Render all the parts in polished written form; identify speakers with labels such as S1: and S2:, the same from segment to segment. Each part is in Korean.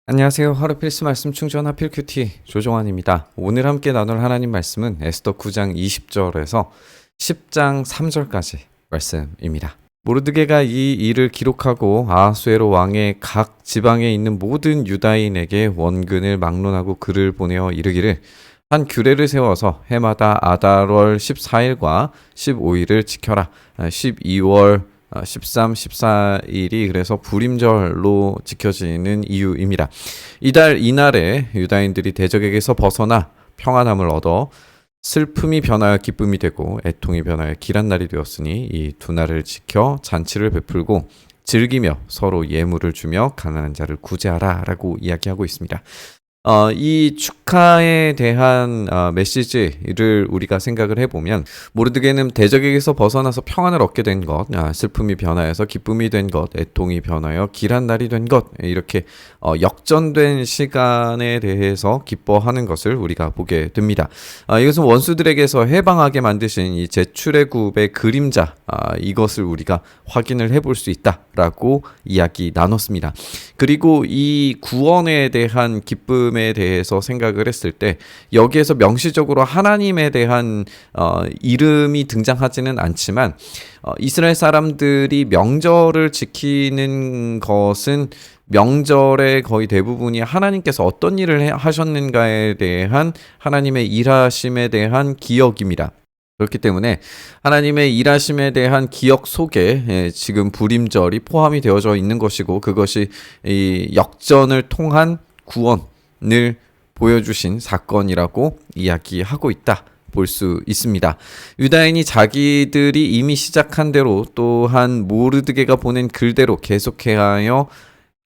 S1: 안녕하세요. 하루 필수 말씀 충전 하필 큐티 조종환입니다. 오늘 함께 나눌 하나님 말씀은 에스더 9장 20절에서 10장 3절까지 말씀입니다. 모르드게가 이 일을 기록하고 아하수에로 왕의 각 지방에 있는 모든 유다인에게 원근을 막론하고 글을 보내어 이르기를 한 규례를 세워서 해마다 아달월 14일과 15일을 지켜라. 12월 13, 14일이 그래서 불임절로 지켜지는 이유입니다. 이날에 유다인들이 대적에게서 벗어나 평안함을 얻어 슬픔이 변하여 기쁨이 되고 애통이 변하여 길한 날이 되었으니 이 두 날을 지켜 잔치를 베풀고 즐기며 서로 예물을 주며 가난한 자를 구제하라 라고 이야기하고 있습니다. 이 축하에 대한 메시지를 우리가 생각을 해보면 모르드게는 대적에게서 벗어나서 평안을 얻게 된 것, 슬픔이 변하여서 기쁨이 된 것, 애통이 변하여 길한 날이 된 것, 이렇게 역전된 시간에 대해서 기뻐하는 것을 우리가 보게 됩니다. 이것은 원수들에게서 해방하게 만드신 이 제출애굽의 그림자, 이것을 우리가 확인을 해볼 수 있다라고 이야기 나눴습니다. 그리고 이 구원에 대한 기쁨에 대해서 생각을 했을 때 여기에서 명시적으로 하나님에 대한 이름이 등장하지는 않지만 이스라엘 사람들이 명절을 지키는 것은 명절의 거의 대부분이 하나님께서 어떤 일을 하셨는가에 대한 하나님의 일하심에 대한 기억입니다. 그렇기 때문에 하나님의 일하심에 대한 기억 속에 지금 불임절이 포함이 되어져 있는 것이고 그것이 이 역전을 통한 구원을 보여주신 사건이라고 이야기하고 있다. 볼 수 있습니다. 유다인이 자기들이 이미 시작한 대로 또한 모르드게가 보낸 글대로 계속하여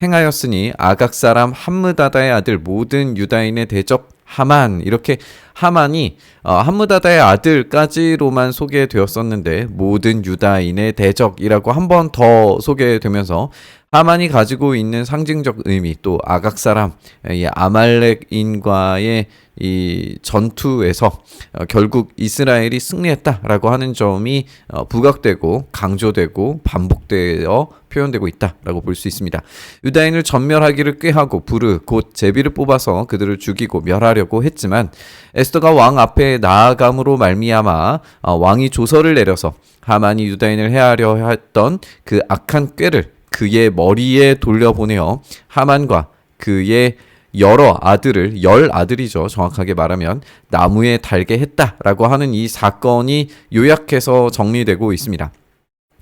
S1: 행하였으니 아각 사람 함므다다의 아들 모든 유다인의 대적 하만, 이렇게 하만이 함므다다의 아들까지로만 소개되었었는데 모든 유다인의 대적이라고 한 번 더 소개되면서 하만이 가지고 있는 상징적 의미, 또 아각 사람 이 아말렉인과의 이 전투에서 결국 이스라엘이 승리했다라고 하는 점이 부각되고 강조되고 반복되어 표현되고 있다라고 볼 수 있습니다. 유다인을 전멸하기를 꾀하고 부르 곧 제비를 뽑아서 그들을 죽이고 멸하려고 했지만 에스더가 왕 앞에 나아감으로 말미암아 왕이 조서를 내려서 하만이 유다인을 해하려 했던 그 악한 꾀를 그의 머리에 돌려보내어 하만과 그의 여러 아들을, 10아들이죠. 정확하게 말하면 나무에 달게 했다라고 하는 이 사건이 요약해서 정리되고 있습니다.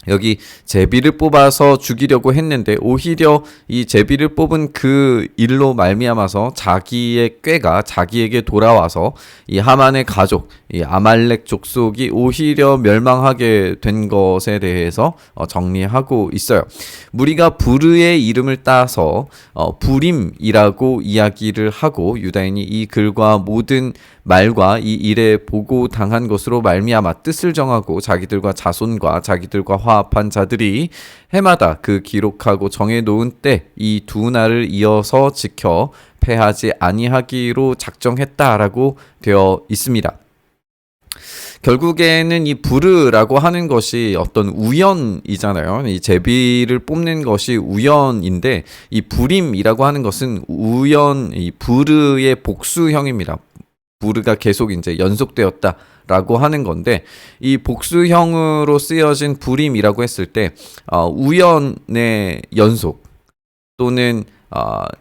S1: 여기 제비를 뽑아서 죽이려고 했는데 오히려 이 제비를 뽑은 그 일로 말미암아서 자기의 꾀가 자기에게 돌아와서 이 하만의 가족, 이 아말렉 족속이 오히려 멸망하게 된 것에 대해서 정리하고 있어요. 무리가 부르의 이름을 따서 부림이라고 이야기를 하고 유다인이 이 글과 모든 말과 이 일에 보고 당한 것으로 말미암아 뜻을 정하고 자기들과 자손과 자기들과 화합한 자들이 해마다 그 기록하고 정해놓은 때 이 두 날을 이어서 지켜 패하지 아니하기로 작정했다라고 되어 있습니다. 결국에는 이 부르라고 하는 것이 어떤 우연이잖아요. 이 제비를 뽑는 것이 우연인데 이 부림이라고 하는 것은 이 부르의 복수형입니다. 부르가 계속 이제 연속되었다라고 하는 건데 이 복수형으로 쓰여진 부림이라고 했을 때 우연의 연속 또는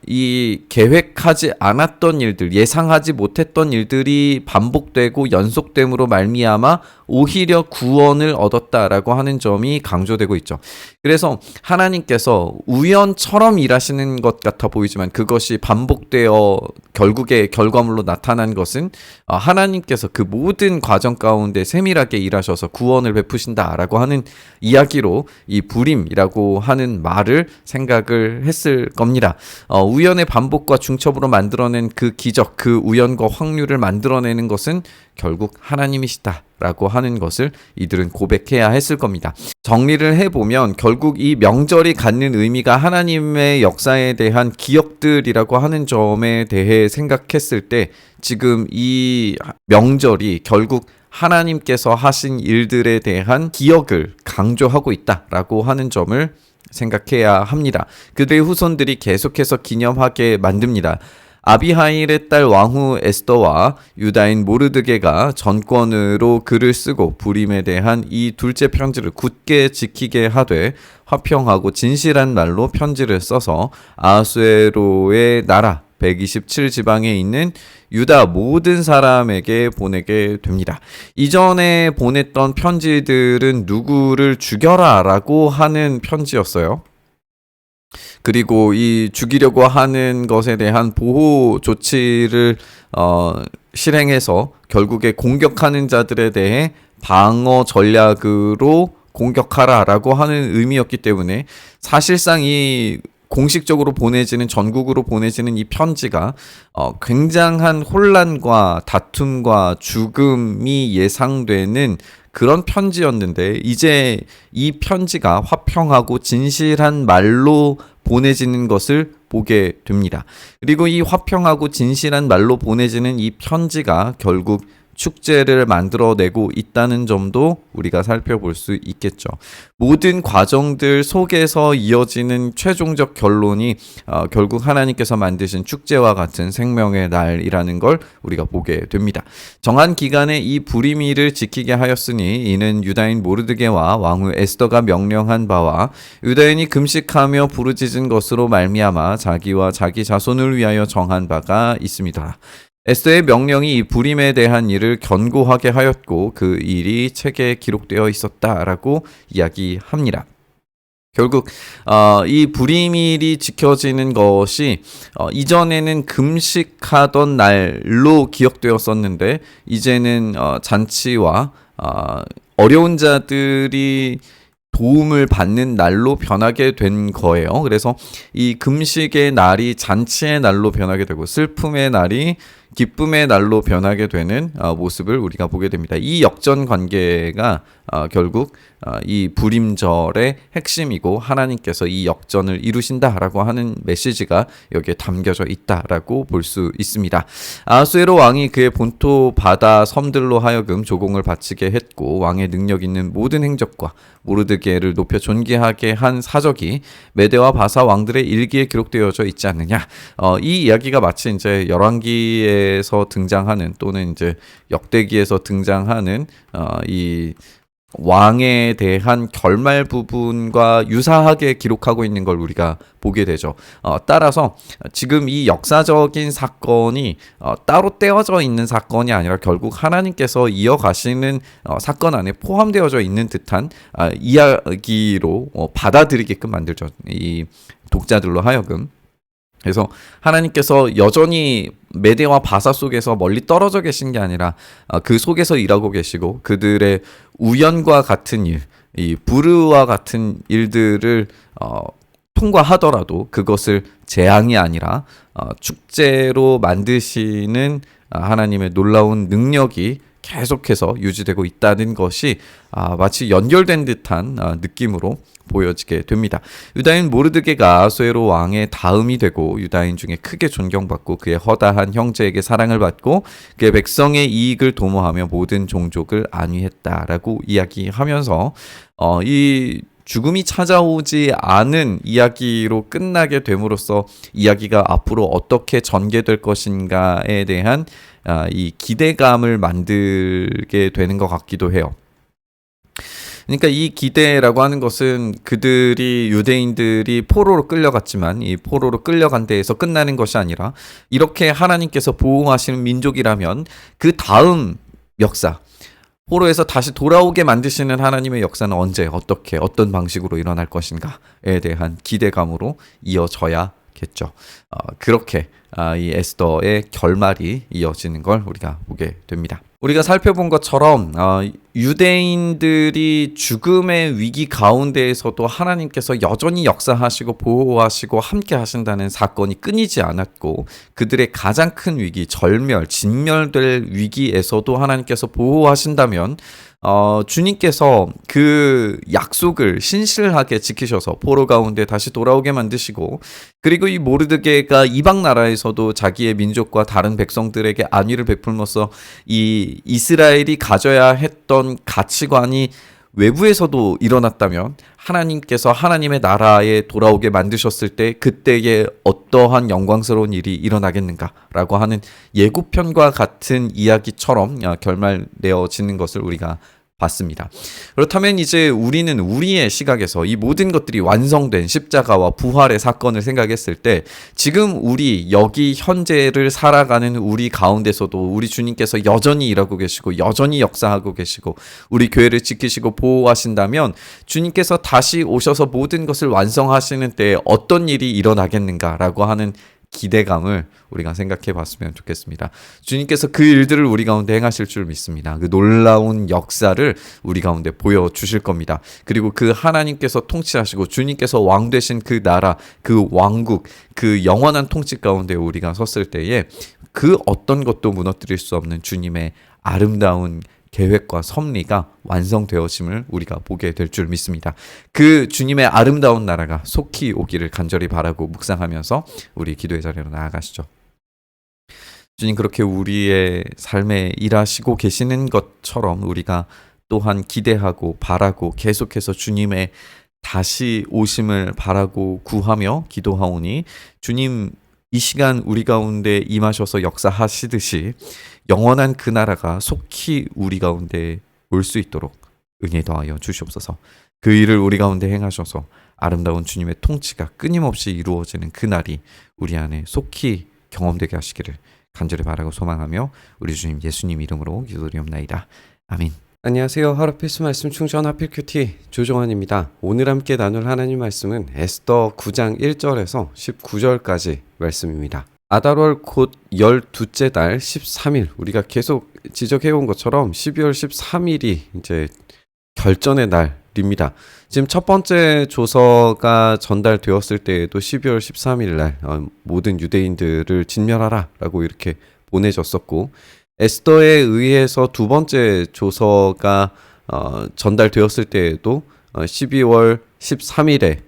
S1: 이 계획하지 않았던 일들, 예상하지 못했던 일들이 반복되고 연속됨으로 말미암아 오히려 구원을 얻었다라고 하는 점이 강조되고 있죠. 그래서 하나님께서 우연처럼 일하시는 것 같아 보이지만 그것이 반복되어 결국의 결과물로 나타난 것은 하나님께서 그 모든 과정 가운데 세밀하게 일하셔서 구원을 베푸신다라고 하는 이야기로 이 불임이라고 하는 말을 생각을 했을 겁니다. 우연의 반복과 중첩으로 만들어낸 그 기적, 그 우연과 확률을 만들어내는 것은 결국 하나님이시다라고 하는 것을 이들은 고백해야 했을 겁니다. 정리를 해보면 결국 이 명절이 갖는 의미가 하나님의 역사에 대한 기억들이라고 하는 점에 대해 생각했을 때 지금 이 명절이 결국 하나님께서 하신 일들에 대한 기억을 강조하고 있다라고 하는 점을 생각해야 합니다. 그들의 후손들이 계속해서 기념하게 만듭니다. 아비하일의 딸 왕후 에스더와 유다인 모르드게가 전권으로 글을 쓰고 불임에 대한 이 둘째 편지를 굳게 지키게 하되 화평하고 진실한 말로 편지를 써서 아하수에로의 나라 127지방에 있는 유다 모든 사람에게 보내게 됩니다. 이전에 보냈던 편지들은 누구를 죽여라 라고 하는 편지였어요. 그리고 이 죽이려고 하는 것에 대한 보호 조치를 실행해서 결국에 공격하는 자들에 대해 방어 전략으로 공격하라라고 하는 의미였기 때문에 사실상 이 공식적으로 보내지는 전국으로 보내지는 이 편지가 굉장한 혼란과 다툼과 죽음이 예상되는 그런 편지였는데 이제 이 편지가 화평하고 진실한 말로 보내지는 것을 보게 됩니다. 그리고 이 화평하고 진실한 말로 보내지는 이 편지가 결국 축제를 만들어내고 있다는 점도 우리가 살펴볼 수 있겠죠. 모든 과정들 속에서 이어지는 최종적 결론이 결국 하나님께서 만드신 축제와 같은 생명의 날이라는 걸 우리가 보게 됩니다. 정한 기간에 이 불임일을 지키게 하였으니 이는 유다인 모르드게와 왕후 에스더가 명령한 바와 유다인이 금식하며 부르짖은 것으로 말미암아 자기와 자기 자손을 위하여 정한 바가 있습니다. 에스더의 명령이 이 불임에 대한 일을 견고하게 하였고 그 일이 책에 기록되어 있었다라고 이야기합니다. 결국 이 불임일이 지켜지는 것이 이전에는 금식하던 날로 기억되었었는데 이제는 잔치와 어려운 자들이 도움을 받는 날로 변하게 된 거예요. 그래서 이 금식의 날이 잔치의 날로 변하게 되고 슬픔의 날이 기쁨의 날로 변하게 되는 모습을 우리가 보게 됩니다. 이 역전 관계가 결국 이 불임절의 핵심이고 하나님께서 이 역전을 이루신다라고 하는 메시지가 여기에 담겨져 있다라고 볼 수 있습니다. 아하수에로 왕이 그의 본토 바다 섬들로 하여금 조공을 바치게 했고 왕의 능력 있는 모든 행적과 모르드게를 높여 존귀하게 한 사적이 메대와 바사 왕들의 일기에 기록되어져 있지 않느냐. 이 이야기가 마치 이제 열왕기에서 등장하는 또는 이제 역대기에서 등장하는 이 왕에 대한 결말 부분과 유사하게 기록하고 있는 걸 우리가 보게 되죠. 따라서 지금 이 역사적인 사건이 따로 떼어져 있는 사건이 아니라 결국 하나님께서 이어가시는 사건 안에 포함되어져 있는 듯한 이야기로 받아들이게끔 만들죠. 이 독자들로 하여금. 그래서 하나님께서 여전히 메대와 바사 속에서 멀리 떨어져 계신 게 아니라 그 속에서 일하고 계시고 그들의 우연과 같은 일, 이 불의와 같은 일들을 통과하더라도 그것을 재앙이 아니라 축제로 만드시는 하나님의 놀라운 능력이 계속해서 유지되고 있다는 것이 마치 연결된 듯한 느낌으로 보여지게 됩니다. 유다인 모르드게가 아하수에로 왕의 다음이 되고 유다인 중에 크게 존경받고 그의 허다한 형제에게 사랑을 받고 그의 백성의 이익을 도모하며 모든 종족을 안위했다라고 이야기하면서 이 죽음이 찾아오지 않은 이야기로 끝나게 됨으로써 이야기가 앞으로 어떻게 전개될 것인가에 대한 이 기대감을 만들게 되는 것 같기도 해요. 그러니까 이 기대라고 하는 것은 그들이 유대인들이 포로로 끌려갔지만 이 포로로 끌려간 데에서 끝나는 것이 아니라 이렇게 하나님께서 보호하시는 민족이라면 그 다음 역사 포로에서 다시 돌아오게 만드시는 하나님의 역사는 언제 어떻게 어떤 방식으로 일어날 것인가에 대한 기대감으로 이어져야겠죠. 그렇게 이 에스더의 결말이 이어지는 걸 우리가 보게 됩니다. 우리가 살펴본 것처럼 유대인들이 죽음의 위기 가운데에서도 하나님께서 여전히 역사하시고 보호하시고 함께 하신다는 사건이 끊이지 않았고 그들의 가장 큰 위기, 절멸, 진멸될 위기에서도 하나님께서 보호하신다면 주님께서 그 약속을 신실하게 지키셔서 포로 가운데 다시 돌아오게 만드시고 그리고 이 모르드게가 이방 나라에서도 자기의 민족과 다른 백성들에게 안위를 베풀면서 이 이스라엘이 가져야 했던 가치관이 외부에서도 일어났다면 하나님께서 하나님의 나라에 돌아오게 만드셨을 때 그때에 어떠한 영광스러운 일이 일어나겠는가라고 하는 예고편과 같은 이야기처럼 결말내어지는 것을 우리가 봤습니다. 그렇다면 이제 우리는 우리의 시각에서 이 모든 것들이 완성된 십자가와 부활의 사건을 생각했을 때 지금 우리 여기 현재를 살아가는 우리 가운데서도 우리 주님께서 여전히 일하고 계시고 여전히 역사하고 계시고 우리 교회를 지키시고 보호하신다면 주님께서 다시 오셔서 모든 것을 완성하시는 때에 어떤 일이 일어나겠는가라고 하는 기대감을 우리가 생각해 봤으면 좋겠습니다. 주님께서 그 일들을 우리 가운데 행하실 줄 믿습니다. 그 놀라운 역사를 우리 가운데 보여주실 겁니다. 그리고 그 하나님께서 통치하시고 주님께서 왕 되신 그 나라, 그 왕국, 그 영원한 통치 가운데 우리가 섰을 때에 그 어떤 것도 무너뜨릴 수 없는 주님의 아름다운 계획과 섭리가 완성되어짐을 우리가 보게 될 줄 믿습니다. 그 주님의 아름다운 나라가 속히 오기를 간절히 바라고 묵상하면서 우리 기도의 자리로 나아가시죠. 주님, 그렇게 우리의 삶에 일하시고 계시는 것처럼 우리가 또한 기대하고 바라고 계속해서 주님의 다시 오심을 바라고 구하며 기도하오니 주님, 이 시간 우리 가운데 임하셔서 역사하시듯이 영원한 그 나라가 속히 우리 가운데 올 수 있도록 은혜 더하여 주시옵소서. 그 일을 우리 가운데 행하셔서 아름다운 주님의 통치가 끊임없이 이루어지는 그 날이 우리 안에 속히 경험되게 하시기를 간절히 바라고 소망하며 우리 주님 예수님 이름으로 기도드리옵나이다. 아멘. 안녕하세요. 하루 필수 말씀 충전 하필 큐티 조종환입니다. 오늘 함께 나눌 하나님 말씀은 에스더 9장 1절에서 19절까지 말씀입니다. 아달월 곧 12째 달 13일, 우리가 계속 지적해온 것처럼 12월 13일이 이제 결전의 날입니다. 지금 첫 번째 조서가 전달되었을 때에도 12월 13일 날 모든 유대인들을 진멸하라 라고 이렇게 보내졌었고, 에스더에 의해서 두 번째 조서가 전달되었을 때에도 12월 13일에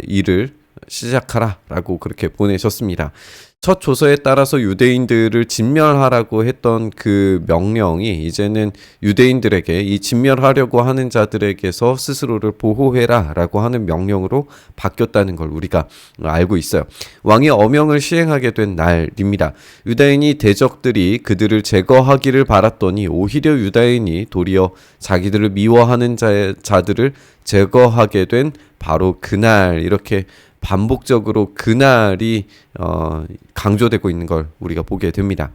S1: 일을 시작하라 라고 그렇게 보내셨습니다. 첫 조서에 따라서 유대인들을 진멸하라고 했던 그 명령이 이제는 유대인들에게 이 진멸하려고 하는 자들에게서 스스로를 보호해라 라고 하는 명령으로 바뀌었다는 걸 우리가 알고 있어요. 왕이 어명을 시행하게 된 날입니다. 유다인이 대적들이 그들을 제거하기를 바랐더니 오히려 유다인이 도리어 자기들을 미워하는 자들을 제거하게 된 바로 그날, 이렇게 반복적으로 그날이 강조되고 있는 걸 우리가 보게 됩니다.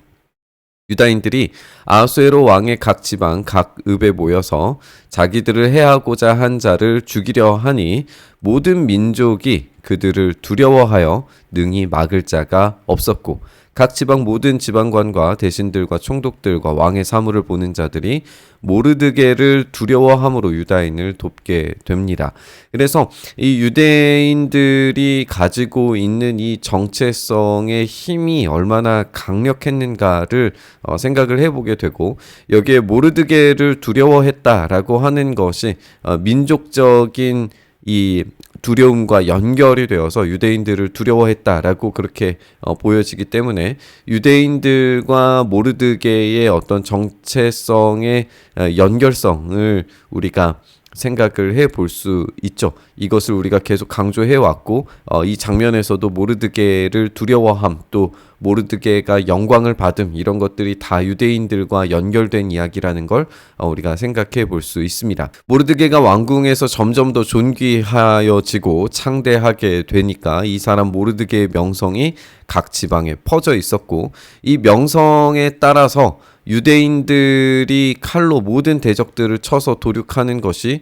S1: 유다인들이 아하수에로 왕의 각 지방 각 읍에 모여서 자기들을 해하고자 한 자를 죽이려 하니 모든 민족이 그들을 두려워하여 능히 막을 자가 없었고 각 지방 모든 지방관과 대신들과 총독들과 왕의 사물을 보는 자들이 모르드게를 두려워함으로 유다인을 돕게 됩니다. 그래서 이 유대인들이 가지고 있는 이 정체성의 힘이 얼마나 강력했는가를 생각을 해보게 되고, 여기에 모르드게를 두려워했다라고 하는 것이 민족적인 이 두려움과 연결이 되어서 유대인들을 두려워했다라고 그렇게 보여지기 때문에 유대인들과 모르드게의 어떤 정체성의 연결성을 우리가 생각을 해볼 수 있죠. 이것을 우리가 계속 강조해 왔고 이 장면에서도 모르드게를 두려워함, 또 모르드게가 영광을 받음, 이런 것들이 다 유대인들과 연결된 이야기라는 걸 우리가 생각해 볼 수 있습니다. 모르드게가 왕궁에서 점점 더 존귀하여지고 창대하게 되니까 이 사람 모르드게의 명성이 각 지방에 퍼져 있었고, 이 명성에 따라서 유대인들이 칼로 모든 대적들을 쳐서 도륙하는 것이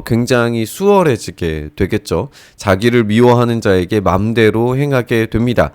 S1: 굉장히 수월해지게 되겠죠. 자기를 미워하는 자에게 맘대로 행하게 됩니다.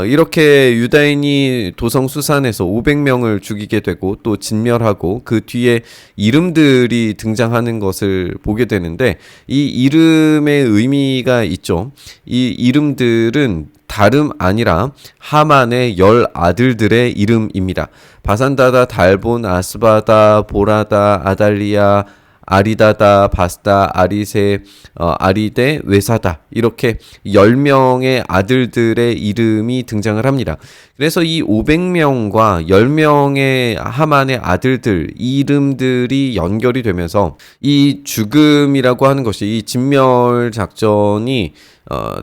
S1: 이렇게 유다인이 도성수산에서 500명을 죽이게 되고 또 진멸하고 그 뒤에 이름들이 등장하는 것을 보게 되는데, 이 이름의 의미가 있죠. 이 이름들은 다름 아니라 하만의 10아들들의 이름입니다. 바산다다, 달본, 아스바다, 보라다, 아달리아, 아리다다, 바스다, 아리세, 아리데, 외사다 이렇게 10명의 아들들의 이름이 등장을 합니다. 그래서 이 500명과 10명의 하만의 아들들 이름들이 연결이 되면서 이 죽음이라고 하는 것이 이 진멸 작전이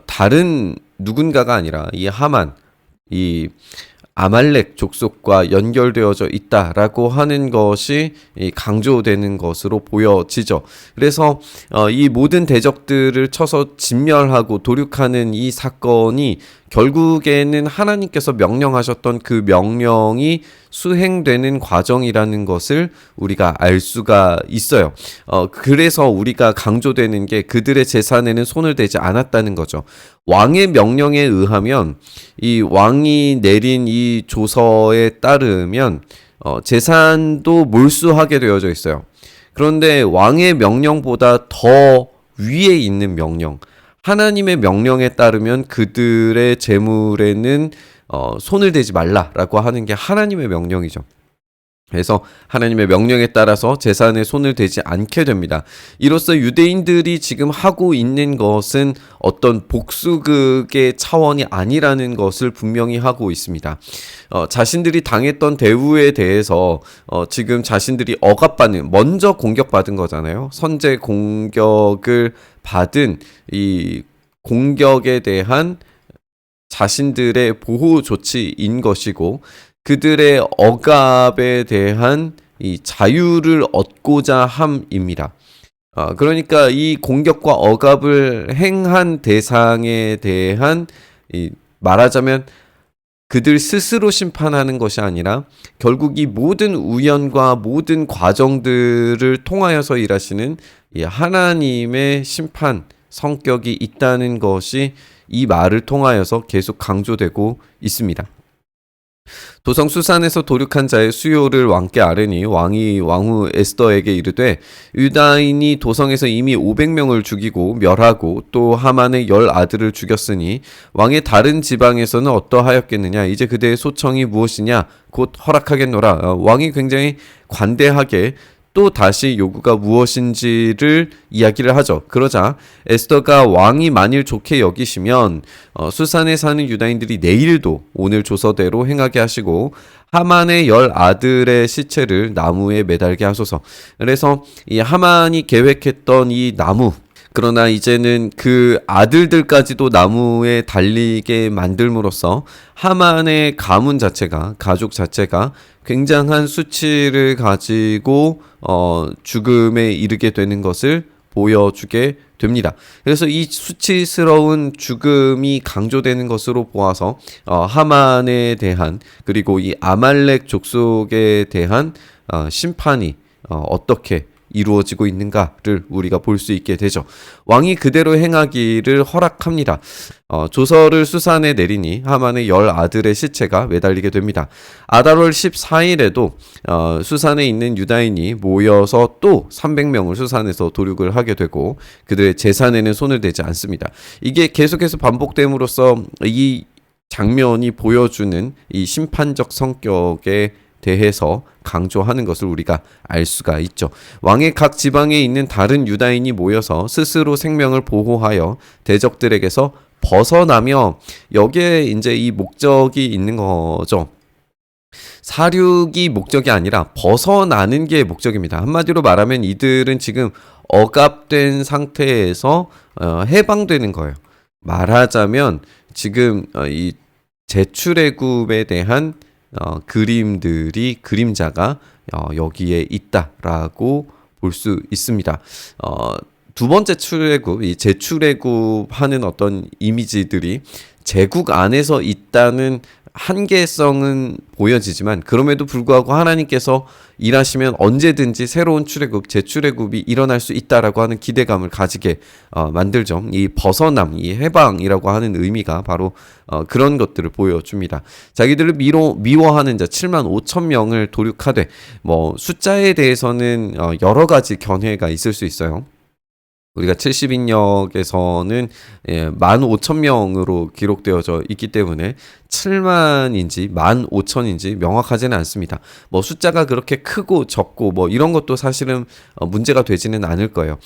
S1: 다른 누군가가 아니라 이 하만, 이 아말렉 족속과 연결되어져 있다라고 하는 것이 강조되는 것으로 보여지죠. 그래서 이 모든 대적들을 쳐서 진멸하고 도륙하는 이 사건이 결국에는 하나님께서 명령하셨던 그 명령이 수행되는 과정이라는 것을 우리가 알 수가 있어요. 그래서 우리가 강조되는 게 그들의 재산에는 손을 대지 않았다는 거죠. 왕의 명령에 의하면 이 왕이 내린 이 조서에 따르면 재산도 몰수하게 되어져 있어요. 그런데 왕의 명령보다 더 위에 있는 명령, 하나님의 명령에 따르면 그들의 재물에는 손을 대지 말라라고 하는 게 하나님의 명령이죠. 그래서 하나님의 명령에 따라서 재산에 손을 대지 않게 됩니다. 이로써 유대인들이 지금 하고 있는 것은 어떤 복수극의 차원이 아니라는 것을 분명히 하고 있습니다. 자신들이 당했던 대우에 대해서 지금 자신들이 억압받는, 먼저 공격받은 거잖아요. 선제 공격을 받은 이 공격에 대한 자신들의 보호 조치인 것이고, 그들의 억압에 대한 이 자유를 얻고자 함입니다. 그러니까 이 공격과 억압을 행한 대상에 대한 말하자면 그들 스스로 심판하는 것이 아니라 결국 이 모든 우연과 모든 과정들을 통하여서 일하시는 이 하나님의 심판 성격이 있다는 것이 이 말을 통하여서 계속 강조되고 있습니다. 도성 수산에서 도륙한 자의 수요를 왕께 아뢰니 왕이 왕후 에스더에게 이르되 유다인이 도성에서 이미 500명을 죽이고 멸하고 또 하만의 10 아들을 죽였으니 왕의 다른 지방에서는 어떠하였겠느냐. 이제 그대의 소청이 무엇이냐. 곧 허락하겠노라. 왕이 굉장히 관대하게 또 다시 요구가 무엇인지를 이야기를 하죠. 그러자 에스더가 왕이 만일 좋게 여기시면 수산에 사는 유다인들이 내일도 오늘 조서대로 행하게 하시고 하만의 10 아들의 시체를 나무에 매달게 하소서. 그래서 이 하만이 계획했던 이 나무, 그러나 이제는 그 아들들까지도 나무에 달리게 만들므로써 하만의 가문 자체가, 가족 자체가 굉장한 수치를 가지고 죽음에 이르게 되는 것을 보여주게 됩니다. 그래서 이 수치스러운 죽음이 강조되는 것으로 보아서 하만에 대한, 그리고 이 아말렉 족속에 대한 심판이 어떻게 이루어지고 있는가를 우리가 볼 수 있게 되죠. 왕이 그대로 행하기를 허락합니다. 조서를 수산에 내리니 하만의 10 아들의 시체가 매달리게 됩니다. 아달월 14일에도 수산에 있는 유다인이 모여서 또 300명을 수산에서 도륙을 하게 되고 그들의 재산에는 손을 대지 않습니다. 이게 계속해서 반복됨으로써 이 장면이 보여주는 이 심판적 성격에 대해서 강조하는 것을 우리가 알 수가 있죠. 왕의 각 지방에 있는 다른 유다인이 모여서 스스로 생명을 보호하여 대적들에게서 벗어나며, 여기에 이제 이 목적이 있는 거죠. 사륙이 목적이 아니라 벗어나는 게 목적입니다. 한마디로 말하면 이들은 지금 억압된 상태에서 해방되는 거예요. 말하자면 지금 이 제출애굽에 대한 그림들이, 그림자가 여기에 있다라고 볼 수 있습니다. 두 번째 출애굽, 이 재출애굽 하는 어떤 이미지들이 제국 안에서 있다는 한계성은 보여지지만, 그럼에도 불구하고 하나님께서 일하시면 언제든지 새로운 출애굽, 재출애굽이 일어날 수 있다라고 하는 기대감을 가지게 만들죠. 이 벗어남, 이 해방이라고 하는 의미가 바로 그런 것들을 보여줍니다. 자기들을 미워하는 자 7만 5천 명을 도륙하되, 숫자에 대해서는 여러 가지 견해가 있을 수 있어요. 우리가 70인역에서는 15,000명으로 기록되어져 있기 때문에 7만인지 15,000인지 명확하지는 않습니다. 뭐 숫자가 그렇게 크고 적고 뭐 이런 것도 사실은 문제가 되지는 않을 거예요.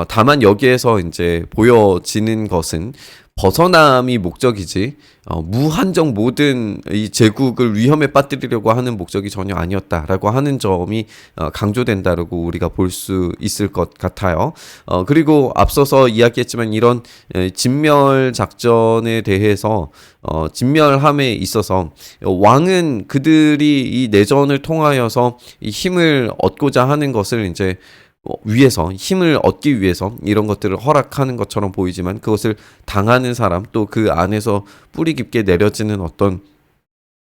S1: 다만 여기에서 이제 보여지는 것은 벗어남이 목적이지 무한정 모든 이 제국을 위험에 빠뜨리려고 하는 목적이 전혀 아니었다라고 하는 점이 강조된다라고 우리가 볼 수 있을 것 같아요. 그리고 앞서서 이야기했지만 이런 진멸 작전에 대해서 진멸함에 있어서 왕은 그들이 이 내전을 통하여서 이 힘을 얻고자 하는 것을 이제 위해서 힘을 얻기 위해서 이런 것들을 허락하는 것처럼 보이지만 그것을 당하는 사람 또 그 안에서 뿌리 깊게 내려지는 어떤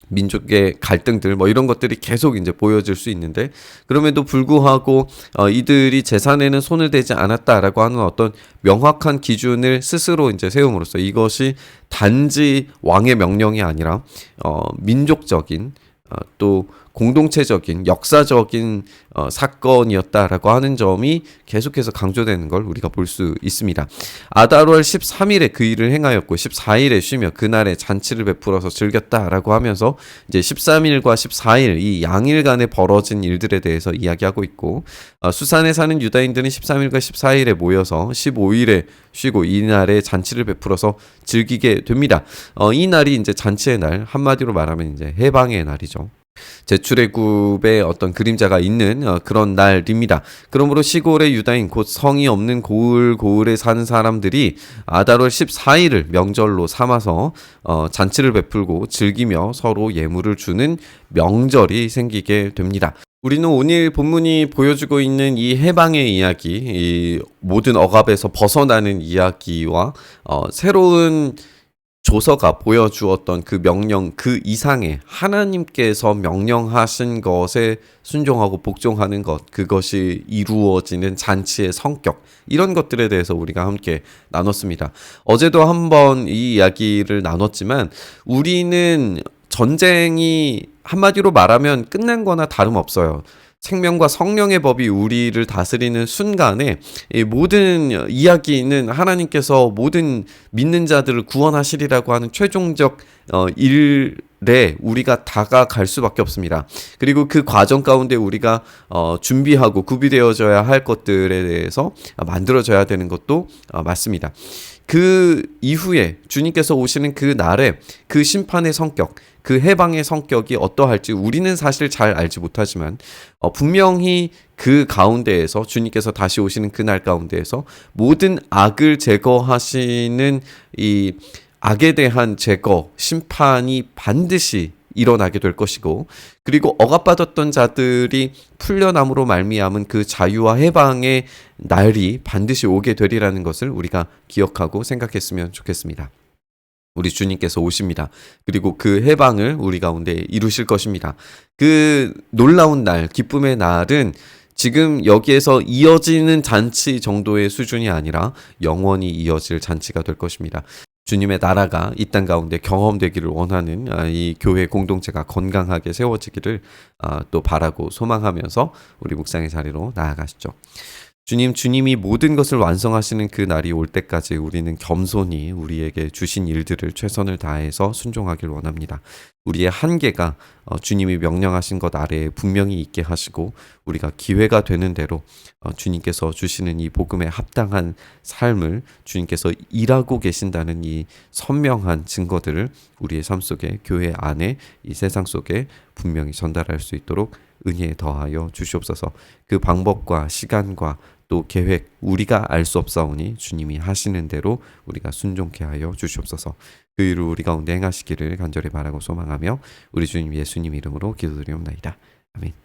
S1: 민족의 갈등들 뭐 이런 것들이 계속 이제 보여질 수 있는데 그럼에도 불구하고 이들이 재산에는 손을 대지 않았다라고 하는 어떤 명확한 기준을 스스로 이제 세움으로써 이것이 단지 왕의 명령이 아니라 민족적인 또 공동체적인 역사적인 사건이었다라고 하는 점이 계속해서 강조되는 걸 우리가 볼 수 있습니다. 아달월 13일에 그 일을 행하였고 14일에 쉬며 그날에 잔치를 베풀어서 즐겼다라고 하면서 이제 13일과 14일 이 양일간에 벌어진 일들에 대해서 이야기하고 있고 수산에 사는 유다인들은 13일과 14일에 모여서 15일에 쉬고 이날에 잔치를 베풀어서 즐기게 됩니다. 이 날이 이제 잔치의 날 한마디로 말하면 이제 해방의 날이죠. 제출애굽의 어떤 그림자가 있는 그런 날입니다. 그러므로 시골의 유다인 곧 성이 없는 고을에 사는 사람들이 아달월 14일을 명절로 삼아서 잔치를 베풀고 즐기며 서로 예물을 주는 명절이 생기게 됩니다. 우리는 오늘 본문이 보여주고 있는 이 해방의 이야기, 이 모든 억압에서 벗어나는 이야기와 새로운 조서가 보여주었던 그 명령 그 이상의 하나님께서 명령하신 것에 순종하고 복종하는 것 그것이 이루어지는 잔치의 성격 이런 것들에 대해서 우리가 함께 나눴습니다. 어제도 한번 이 이야기를 나눴지만 우리는 전쟁이 한마디로 말하면 끝난 거나 다름없어요. 생명과 성령의 법이 우리를 다스리는 순간에 이 모든 이야기는 하나님께서 모든 믿는 자들을 구원하시리라고 하는 최종적 일에 우리가 다가갈 수밖에 없습니다. 그리고 그 과정 가운데 우리가 준비하고 구비되어져야 할 것들에 대해서 만들어져야 되는 것도 맞습니다. 그 이후에 주님께서 오시는 그 날에 그 심판의 성격, 그 해방의 성격이 어떠할지 우리는 사실 잘 알지 못하지만 분명히 그 가운데에서 주님께서 다시 오시는 그날 가운데에서 모든 악을 제거하시는 이 악에 대한 제거, 심판이 반드시 일어나게 될 것이고 그리고 억압받았던 자들이 풀려남으로 말미암은 그 자유와 해방의 날이 반드시 오게 되리라는 것을 우리가 기억하고 생각했으면 좋겠습니다. 우리 주님께서 오십니다. 그리고 그 해방을 우리 가운데 이루실 것입니다. 그 놀라운 날, 기쁨의 날은 지금 여기에서 이어지는 잔치 정도의 수준이 아니라 영원히 이어질 잔치가 될 것입니다. 주님의 나라가 이 땅 가운데 경험되기를 원하는 이 교회 공동체가 건강하게 세워지기를 또 바라고 소망하면서 우리 묵상의 자리로 나아가시죠. 주님이 모든 것을 완성하시는 그 날이 올 때까지 우리는 겸손히 우리에게 주신 일들을 최선을 다해서 순종하길 원합니다. 우리의 한계가 주님이 명령하신 것 아래에 분명히 있게 하시고 우리가 기회가 되는 대로 주님께서 주시는 이 복음에 합당한 삶을 주님께서 일하고 계신다는 이 선명한 증거들을 우리의 삶 속에 교회 안에 이 세상 속에 분명히 전달할 수 있도록 은혜에 더하여 주시옵소서. 그 방법과 시간과 또 계획 우리가 알 수 없사오니 주님이 하시는 대로 우리가 순종케 하여 주시옵소서. 그 일을 우리 가운데 행하시기를 간절히 바라고 소망하며 우리 주님 예수님 이름으로 기도드리옵나이다. 아멘.